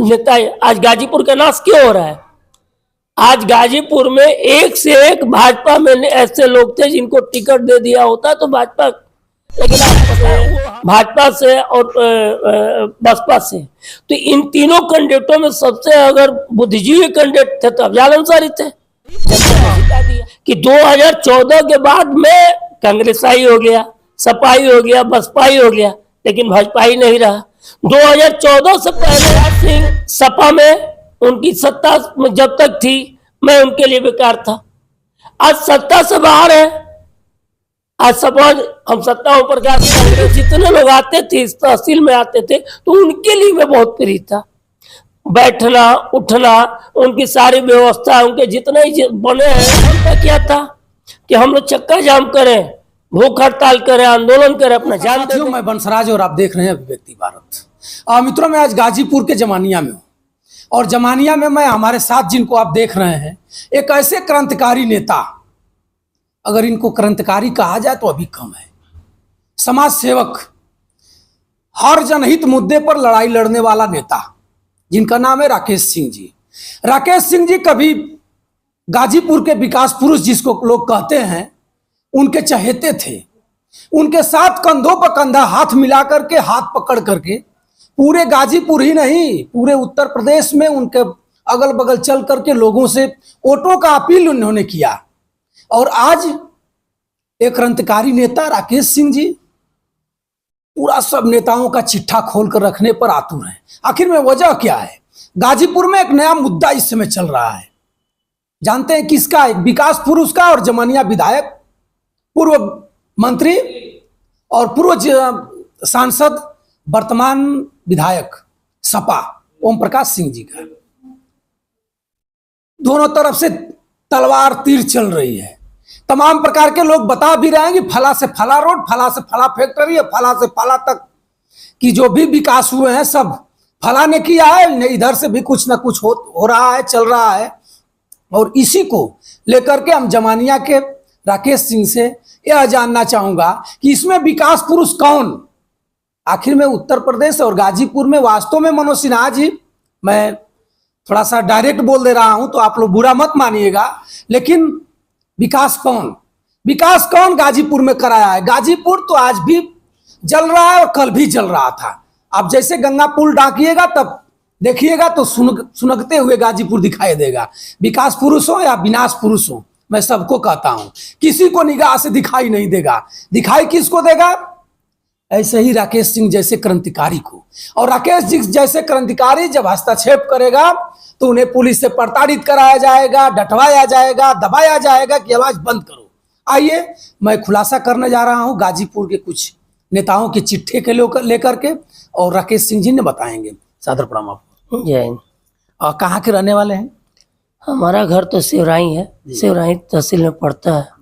नेता है। आज गाजीपुर का नाश क्यों हो रहा है? आज गाजीपुर में एक से एक भाजपा में ऐसे लोग थे जिनको टिकट दे दिया होता तो भाजपा, लेकिन भाजपा से और बसपा से, तो इन तीनों कैंडिडेटों में सबसे अगर बुद्धिजीवी कैंडिडेट थे तो अफजल अंसारी थे। कि 2014 के बाद में कांग्रेसाई हो गया, सपाई हो गया, बसपाई हो गया, लेकिन भाजपा ही नहीं रहा। 2014 से पहले सिंह सपा में उनकी सत्ता जब तक थी मैं उनके लिए बेकार था। आज सत्ता से बाहर है। आज सपोज हम सत्ता ऊपर जितने लोग आते थे इस तहसील में आते थे तो उनके लिए मैं बहुत प्रिय था। बैठना उठना उनकी सारी व्यवस्था उनके जितने ही बने हैं, उनका क्या था कि हम लोग चक्का जाम करें, भूख हड़ताल करें, आंदोलन करें, अपना जान दे। मैं बंसराज और आप देख रहे हैं अभिव्यक्ति भारत। मित्रों, मैं आज गाजीपुर के जमानिया में हूँ और जमानिया में मैं हमारे साथ जिनको आप देख रहे हैं एक ऐसे क्रांतिकारी नेता, अगर इनको क्रांतिकारी कहा जाए तो अभी कम है, समाज सेवक, हर जनहित मुद्दे पर लड़ाई लड़ने वाला नेता, जिनका नाम है राकेश सिंह जी। राकेश सिंह जी कभी गाजीपुर के विकास पुरुष जिसको लोग कहते हैं उनके चहेते थे। उनके साथ कंधों पर कंधा हाथ मिला करके, हाथ पकड़ करके पूरे गाजीपुर ही नहीं पूरे उत्तर प्रदेश में उनके अगल बगल चल करके लोगों से वोटों का अपील उन्होंने किया। और आज एक क्रांतिकारी नेता राकेश सिंह जी पूरा सब नेताओं का चिट्ठा खोल कर रखने पर आतुर है। आखिर में वजह क्या है? गाजीपुर में एक नया मुद्दा इस समय चल रहा है, जानते हैं किसका? एक विकास पुरुष का और जमानिया विधायक, पूर्व मंत्री और पूर्व सांसद, वर्तमान विधायक सपा ओम प्रकाश सिंह जी का। दोनों तरफ से तलवार तीर चल रही है। तमाम प्रकार के लोग बता भी रहे हैं कि फला से फला रोड, फला से फला फैक्ट्री, फला से फला तक की जो भी विकास हुए हैं सब फला ने किया है। इधर से भी कुछ ना कुछ हो रहा है, चल रहा है। और इसी को लेकर के हम जमानिया के राकेश सिंह से यह जानना चाहूंगा कि इसमें विकास पुरुष कौन? आखिर में उत्तर प्रदेश और गाजीपुर में वास्तव में मनोज सिन्हा जी, मैं थोड़ा सा डायरेक्ट बोल दे रहा हूं तो आप लोग बुरा मत मानिएगा, लेकिन विकास कौन? विकास कौन गाजीपुर में कराया है? गाजीपुर तो आज भी जल रहा है और कल भी जल रहा था। आप जैसे गंगा पुल डाकिएगा तब देखिएगा तो सुनगते हुए गाजीपुर दिखाई देगा। विकास पुरुष हो या विनाश पुरुष हो, मैं सबको कहता हूं, किसी को निगाह से दिखाई नहीं देगा। दिखाई किसको देगा? ऐसे ही राकेश सिंह जैसे क्रांतिकारी को। और राकेश जी जैसे क्रांतिकारी जब हस्तक्षेप करेगा तो उन्हें पुलिस से प्रताड़ित कराया जाएगा, डटवाया जाएगा, दबाया जाएगा कि आवाज बंद करो। आइए मैं खुलासा करने जा रहा हूं गाजीपुर के कुछ नेताओं के चिट्ठे के लेकर के, और राकेश सिंह जी ने बताएंगे। सादर प्रणाम आपको। जय हिंद। कहाँ के रहने वाले हैं? हमारा घर तो सिवराई है, सिवराई तहसील में पड़ता है।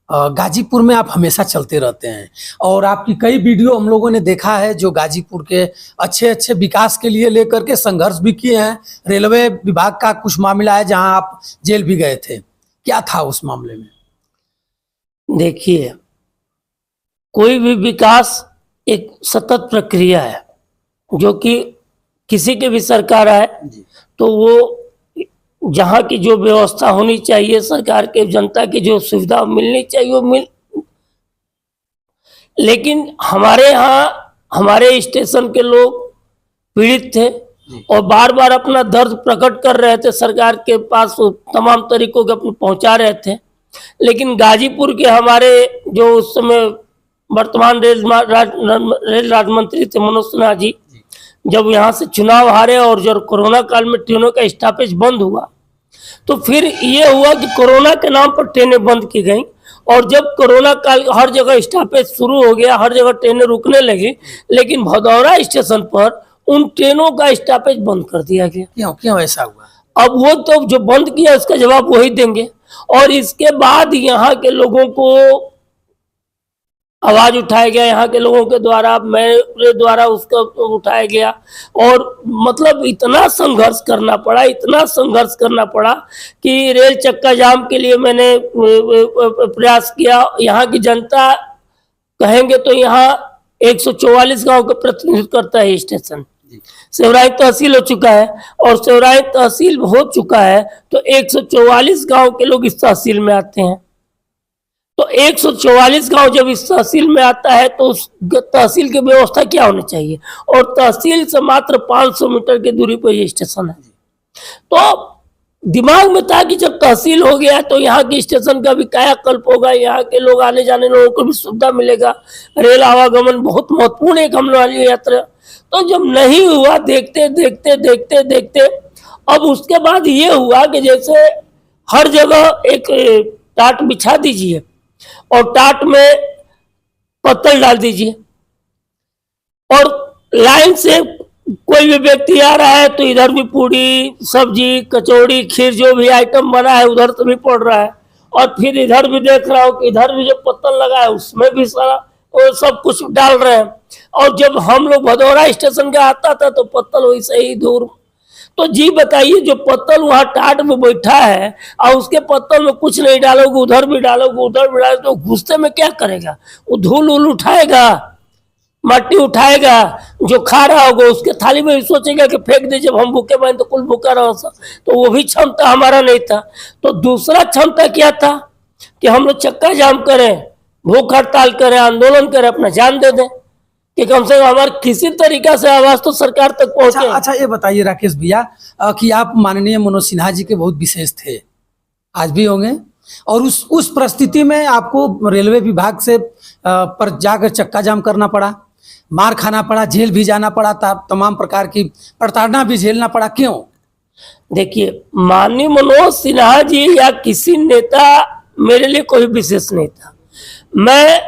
गाजीपुर में आप हमेशा चलते रहते हैं और आपकी कई वीडियो हम लोगों ने देखा है जो गाजीपुर के अच्छे अच्छे विकास के लिए लेकर के संघर्ष भी किए हैं। रेलवे विभाग का कुछ मामला है जहां आप जेल भी गए थे, क्या था उस मामले में? देखिए, कोई भी विकास एक सतत प्रक्रिया है, जो कि किसी की भी सरकार आए तो वो जहाँ की जो व्यवस्था होनी चाहिए, सरकार के जनता की जो सुविधा मिलनी चाहिए वो मिल, लेकिन हमारे यहाँ हमारे स्टेशन के लोग पीड़ित थे और बार बार अपना दर्द प्रकट कर रहे थे, सरकार के पास तमाम तरीकों के अपने पहुँचा रहे थे। लेकिन गाजीपुर के हमारे जो उस समय वर्तमान रेल राज्य मंत्री थे मनोज सिन्हा जी, जब यहाँ से चुनाव हारे और जब कोरोना काल में ट्रेनों का स्टॉपेज बंद हुआ तो फिर ये हुआ कि कोरोना के नाम पर ट्रेनें बंद की गई। और जब कोरोना काल हर जगह स्टॉपेज शुरू हो गया, हर जगह ट्रेनें रुकने लगी, लेकिन भदौरा स्टेशन पर उन ट्रेनों का स्टॉपेज बंद कर दिया गया। क्यों ऐसा हुआ? अब वो तो जो बंद किया उसका जवाब वही देंगे। और इसके बाद यहाँ के लोगों को आवाज उठाया गया, यहाँ के लोगों के द्वारा, मेरे द्वारा उसको उठाया गया और मतलब इतना संघर्ष करना पड़ा, इतना संघर्ष करना पड़ा कि रेल चक्का जाम के लिए मैंने प्रयास किया। यहाँ की जनता कहेंगे तो यहाँ 144 गांव का प्रतिनिधित्व करता है स्टेशन, सेवराई तहसील हो चुका है, और सेवराई तहसील हो चुका है तो 144 गांव के लोग इस तहसील में आते हैं। तो 144 गांव जब इस तहसील में आता है तो उस तहसील की व्यवस्था क्या होनी चाहिए, और तहसील से मात्र 500 मीटर की दूरी पर ये स्टेशन है। तो दिमाग में था कि जब तहसील हो गया तो यहाँ के स्टेशन का भी कायाकल्प होगा, यहाँ के लोग आने जाने लोगों को भी सुविधा मिलेगा, रेल आवागमन बहुत महत्वपूर्ण एक हम लोग वाली यात्रा। तो जब नहीं हुआ, देखते देखते देखते देखते अब उसके बाद ये हुआ कि जैसे हर जगह एक टाट बिछा दीजिए और टाट में पत्तल डाल दीजिए, और लाइन से कोई भी व्यक्ति आ रहा है तो इधर भी पूरी सब्जी कचौड़ी खीर जो भी आइटम बना है उधर से भी पड़ रहा है, और फिर इधर भी देख रहा हूँ कि इधर भी जो पत्तल लगा है उसमें भी सारा वो सब कुछ डाल रहे हैं। और जब हम लोग भदौरा स्टेशन का आता था तो पत्तल वैसे ही दूर। तो जी बताइए, जो पत्तल वहाँ टाट में बैठा है और उसके पत्तल में कुछ नहीं डालोगे, उधर भी डालोगे उधर भी डालोगे, तो घुसते में क्या करेगा? वो धूल उल उठाएगा, मट्टी उठाएगा, जो खा रहा होगा उसके थाली में सोचेगा कि फेंक दे, जब हम भूखे बने तो कुल भूखा रहा। तो वो भी क्षमता हमारा नहीं था। तो दूसरा क्षमता क्या था कि हम लोग चक्का जाम करें, भूख हड़ताल करें, आंदोलन करें, अपना जान दे दें कि कम से कम हमारे किसी तरीका से आवाज तो सरकार तक पहुंचे। अच्छा, ये बताइए राकेश भैया कि आप माननीय मनोज सिन्हा जी के बहुत विशेष थे, आज भी होंगे, और उस परिस्थिति में आपको रेलवे विभाग से पर जाकर चक्का जाम करना पड़ा, मार खाना पड़ा, जेल भी जाना पड़ा था, तमाम प्रकार की प्रताड़ना भी झेलना पड़ा, क्यों? देखिए, माननीय मनोज सिन्हा जी या किसी नेता मेरे लिए कोई विशेष नहीं था। मैं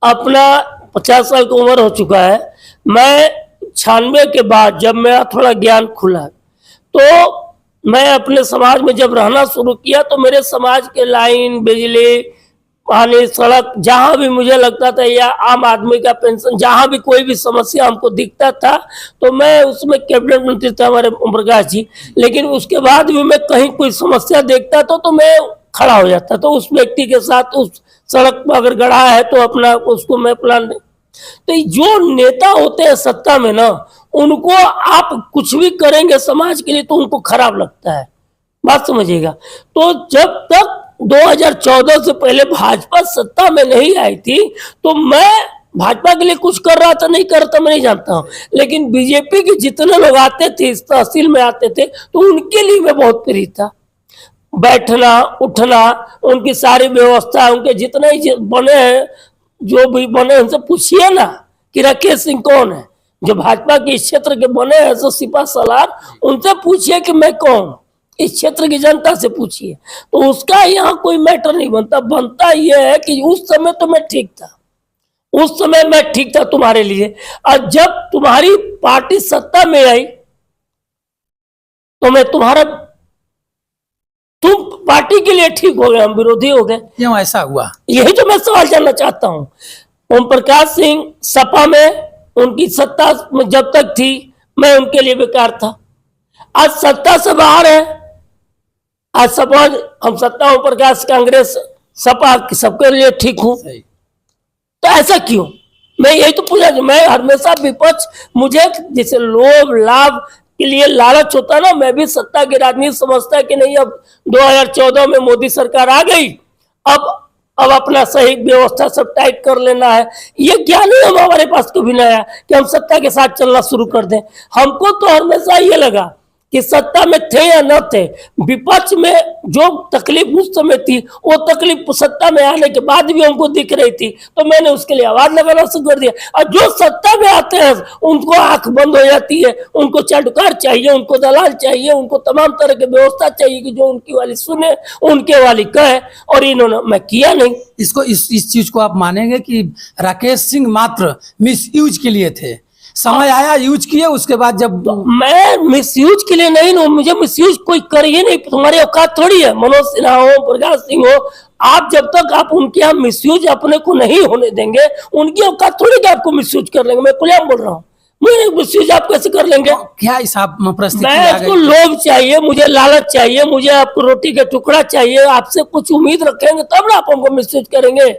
अपना 50 साल की उम्र हो चुका है। मैं 96 के बाद जब मेरा थोड़ा ज्ञान खुला तो मैं अपने समाज में जब रहना शुरू किया तो मेरे समाज के लाइन, बिजली, पानी, सड़क, जहाँ भी मुझे लगता था, या आम आदमी का पेंशन, जहाँ भी कोई भी समस्या हमको दिखता था तो मैं उसमें कैबिनेट मंत्री थे हमारे ओम प्रकाश जी, लेकिन उसके बाद भी मैं कहीं कोई समस्या देखता था तो मैं खड़ा हो जाता। तो उस व्यक्ति के साथ उस सड़क पर अगर गढ़ा है तो अपना उसको मैं प्लान। तो जो नेता होते हैं सत्ता में ना, उनको आप कुछ भी करेंगे समाज के लिए तो उनको खराब लगता है, बात समझिएगा। तो जब तक 2014 से पहले भाजपा सत्ता में नहीं आई थी तो मैं भाजपा के लिए कुछ कर रहा था नहीं करता मैं नहीं जानता हूँ, लेकिन बीजेपी के जितने लोग आते थे इस तहसील में आते थे तो उनके लिए मैं बहुत प्रिय था। बैठना उठना, उनकी सारी व्यवस्था, उनके जितने ही बने हैं, जो भी बने उनसे पूछिए ना कि राकेश सिंह कौन है, जो भाजपा के इस क्षेत्र के बने हैं सो सिपा सलार, उनसे पूछिए कि मैं कौन, इस क्षेत्र की जनता से पूछिए। तो उसका यहाँ कोई मैटर नहीं बनता। बनता यह है कि उस समय तो मैं ठीक था, उस समय मैं ठीक था तुम्हारे लिए, और जब तुम्हारी पार्टी सत्ता में आई तो मैं तुम पार्टी के लिए ठीक हो गए, हम विरोधी हो गए। क्यों ऐसा हुआ? यही तो मैं सवाल जानना चाहता हूँ। ओम प्रकाश सिंह सपा में, उनकी सत्ता में जब तक थी मैं उनके लिए बेकार था। आज सत्ता से बाहर है, आज सपा, हम सत्ता ओम प्रकाश, कांग्रेस, सपा सबके लिए ठीक हूँ, तो ऐसा क्यों? मैं यही तो पूछा, मैं हमेशा विपक्ष, मुझे जैसे लोभ लाभ के लिए लालच होता ना, मैं भी सत्ता की राजनीति समझता है कि नहीं, अब 2014 में मोदी सरकार आ गई, अब अपना सही व्यवस्था सब टाइट कर लेना है। ये ज्ञान ही हमारे पास कभी नहीं आया कि हम सत्ता के साथ चलना शुरू कर दें। हमको तो हमेशा ये लगा कि सत्ता में थे या न थे, विपक्ष में जो तकलीफ उस समय थी वो तकलीफ सत्ता में आने के बाद भी हमको दिख रही थी, तो मैंने उसके लिए आवाज लगाना शुरू कर दिया। और जो सत्ता में आते हैं उनको आंख बंद हो जाती है, उनको चाटुकार चाहिए, उनको दलाल चाहिए, उनको तमाम तरह की व्यवस्था चाहिए कि जो उनकी वाली सुने, उनके वाली कहे, और इन्होंने मैं किया नहीं। इसको इस चीज को आप मानेंगे कि राकेश सिंह मात्र मिस यूज के लिए थे, समय आया यूज किए, उसके बाद जब तो मैं मिसयूज के लिए नहीं हूँ, मुझे मिसयूज कोई कर ही नहीं, तुम्हारी औकात थोड़ी है। मनोज सिन्हा हो, प्रकाश सिंह हो, आप जब तक आप उनके यहाँ मिसयूज अपने को नहीं होने देंगे, उनकी औकात थोड़ी कि आपको मिसयूज कर लेंगे। मैं खुलेआम बोल रहा हूँ, मुझे मिसयूज आप कैसे कर लेंगे? क्या हिसाब मैं लोभ चाहिए, मुझे लालच चाहिए, मुझे आपको रोटी का टुकड़ा चाहिए, आपसे कुछ उम्मीद रखेंगे तब ना आप हमको मिसयूज करेंगे।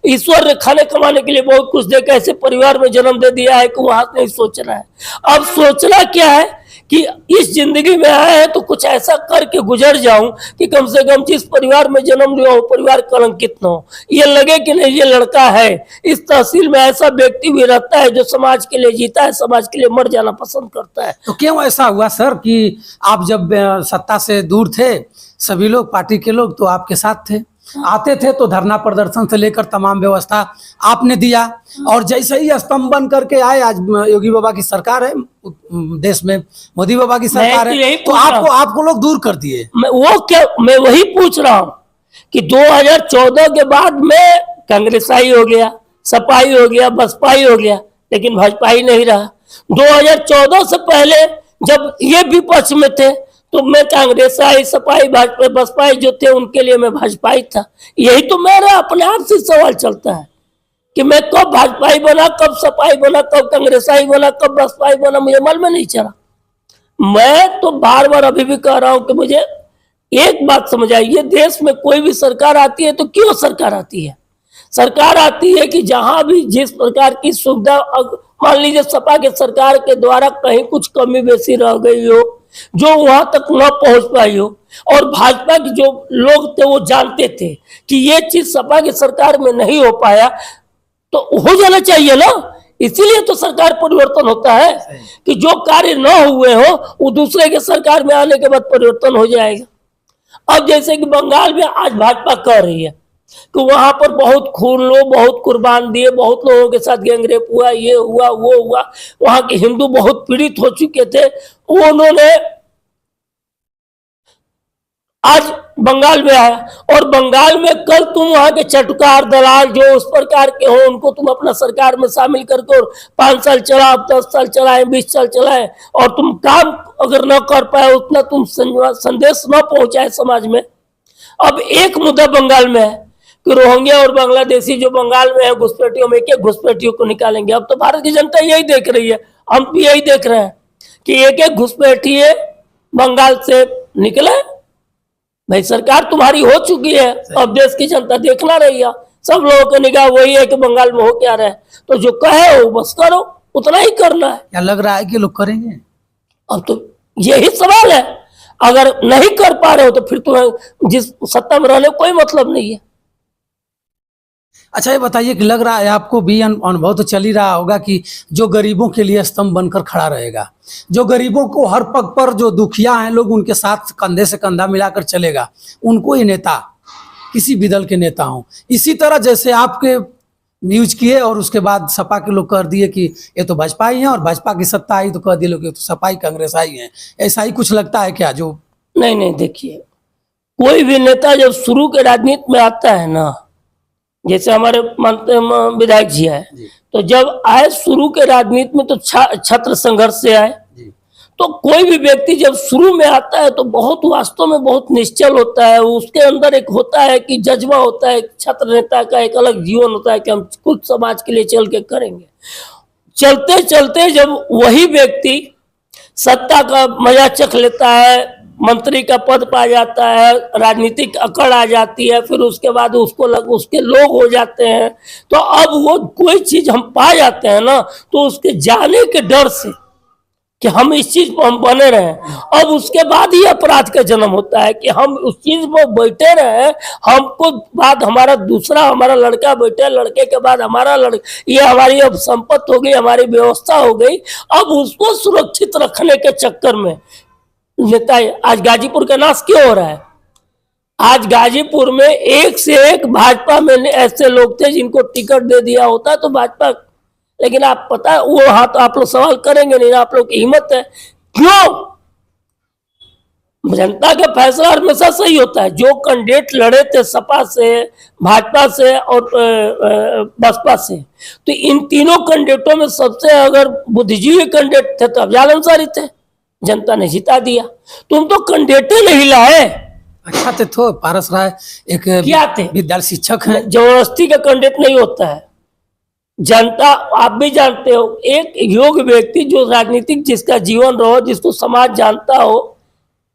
ईश्वर ने खाने कमाने के लिए बहुत कुछ दे के ऐसे परिवार में जन्म दे दिया है कि वो हाथ नहीं सोच रहा है। अब सोचना क्या है कि इस जिंदगी में आए हैं तो कुछ ऐसा करके गुजर जाऊं कि कम से कम जिस परिवार में जन्म लिया हो परिवार कलंकित न हो, ये लगे कि नहीं ये लड़का है। इस तहसील में ऐसा व्यक्ति भी रहता है जो समाज के लिए जीता है, समाज के लिए मर जाना पसंद करता है। तो क्यों ऐसा हुआ सर कि आप जब सत्ता से दूर थे, सभी लोग पार्टी के लोग तो आपके साथ थे, आते थे तो धरना प्रदर्शन से लेकर तमाम व्यवस्था आपने दिया, और जैसे ही स्तंभ बन करके आए, आज योगी बाबा की सरकार है देश में, मोदी बाबा की सरकार है, तो आपको लोग दूर कर दिए। मैं वही पूछ रहा हूँ कि 2014 के बाद में कांग्रेसाई हो गया, सपाई हो गया, बसपाई हो गया, लेकिन भाजपाई नहीं रहा। 2014 से पहले जब ये विपक्ष में थे तो मैं कांग्रेसाई, सपाई, भाजपा, बसपाई जो थे उनके लिए मैं भाजपाई था। यही तो मेरा अपने आप से सवाल चलता है कि मैं कब भाजपाई बना, कब सपाई बना, कब कांग्रेसाई बना, कब बसपाई बना, मुझे मालूम में नहीं चला। मैं तो बार बार अभी भी कह रहा हूं कि मुझे एक बात समझ आई, ये देश में कोई भी सरकार आती है तो क्यों सरकार आती है? सरकार आती है कि जहां भी जिस प्रकार की सुविधा, मान लीजिए सपा के सरकार के द्वारा कहीं कुछ कमी बेसी रह गई हो जो वहां तक न पहुंच पाई हो, और भाजपा के जो लोग थे वो जानते थे कि ये चीज सपा की सरकार में नहीं हो पाया तो हो जाना चाहिए ना। इसीलिए तो सरकार परिवर्तन होता है कि जो कार्य न हुए हो वो दूसरे के सरकार में आने के बाद परिवर्तन हो जाएगा। अब जैसे कि बंगाल में आज भाजपा कह रही है कि वहां पर बहुत खून लो, बहुत कुर्बान दिए, बहुत लोगों के साथ गैंगरेप हुआ, ये हुआ, वो हुआ, वहां के हिंदू बहुत पीड़ित हो चुके थे, वो उन्होंने आज बंगाल में आया, और बंगाल में कल तुम वहां के चटकार दलाल जो उस प्रकार के हो उनको तुम अपना सरकार में शामिल करके 5 साल चलाओ, 10 साल चलाए, 20 साल चलाए, और तुम काम अगर न कर पाए, उतना तुम संदेश न पहुंचाए समाज में। अब एक मुद्दा बंगाल में है कि रोहिंग्या और बांग्लादेशी जो बंगाल में है घुसपैठियों में, एक घुसपैठियों को निकालेंगे। अब तो भारत की जनता यही देख रही है, हम भी यही देख रहे हैं कि एक घुसपैठिए बंगाल से निकले। भाई सरकार तुम्हारी हो चुकी है, अब देश की जनता देखना रही है, सब लोगों की निगाह वही है कि बंगाल में हो क्या रहा है, तो जो कहे वो बस करो, उतना ही करना है। क्या लग रहा है कि लोग करेंगे? अब तो यही सवाल है, अगर नहीं कर पा रहे हो तो फिर तुम्हें जिस सत्ता में रहने कोई मतलब नहीं है। अच्छा ये बताइए कि लग रहा है आपको भी अनुभव तो चल ही रहा होगा कि जो गरीबों के लिए स्तंभ बनकर खड़ा रहेगा, जो गरीबों को हर पग पर, जो दुखिया हैं लोग उनके साथ कंधे से कंधा मिलाकर चलेगा, उनको ही नेता, किसी भी दल के नेता हों। इसी तरह जैसे आपके न्यूज किए और उसके बाद सपा के लोग कर दिए कि ये तो भाजपा ही है, और भाजपा की सत्ता आई तो कह दिए लोग ये तो सपा ही कांग्रेस आई है, ऐसा ही कुछ लगता है क्या? जो नहीं, देखिए कोई भी नेता जब शुरू के राजनीति में आता है ना, जैसे हमारे विधायक जी आए, तो जब आए शुरू के राजनीति में तो छात्र संघर्ष से आए, तो कोई भी व्यक्ति जब शुरू में आता है तो बहुत वास्तव में बहुत निश्चल होता है, उसके अंदर एक होता है कि जज्बा होता है, छात्र नेता का एक अलग जीवन होता है कि हम कुछ समाज के लिए चल के करेंगे। चलते चलते जब वही व्यक्ति सत्ता का मजा चख लेता है, मंत्री का पद पा जाता है, राजनीतिक अकड़ आ जाती है, फिर उसके बाद उसके लोग हो जाते हैं, तो अब वो कोई चीज हम पा जाते हैं ना, तो उसके जाने के डर से कि हम इस चीज पर हम बने रहे, अब उसके बाद ही अपराध का जन्म होता है कि हम उस चीज पर बैठे रहे, हमको बाद हमारा दूसरा हमारा लड़का बैठे, लड़के के बाद हमारा ये हमारी अब संपत्ति हो गई, हमारी व्यवस्था हो गई। अब उसको सुरक्षित रखने के चक्कर में नेता, आज गाजीपुर का नाश क्यों हो रहा है? आज गाजीपुर में एक से एक भाजपा में ऐसे लोग थे जिनको टिकट दे दिया होता तो भाजपा, लेकिन आप पता वो हाँ तो आप लोग सवाल करेंगे नहीं, आप लोग की हिम्मत है क्यों? जनता का फैसला हमेशा सही होता है। जो कैंडिडेट लड़े थे सपा से, भाजपा से और बसपा से, तो इन तीनों कैंडिडेटों में सबसे अगर बुद्धिजीवी कैंडिडेट थे तो अफजल अंसारी थे, जनता ने जिता दिया। तुम तो कैंडिडेट नहीं लाए। अच्छा तो पारस राय एक क्या थे? विद्यालय शिक्षक हैं। जबरदस्ती का कैंडिडेट नहीं होता है। जनता, आप भी जानते हो, एक योग्य व्यक्ति जो राजनीतिक जिसका जीवन रहो, जिसको समाज जानता हो,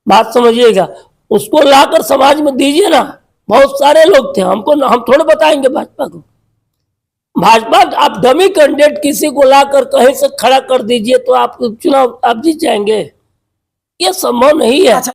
बात समझिएगा, उसको लाकर समाज में दीजिए ना। बहुत सारे लोग थे, हम थोड़े बताएंगे भाजपा को। भाजपा आप डमी कैंडिडेट किसी को लाकर कहीं से खड़ा कर दीजिए तो आप चुनाव आप जीत जाएंगे, ये संभव नहीं है। अच्छा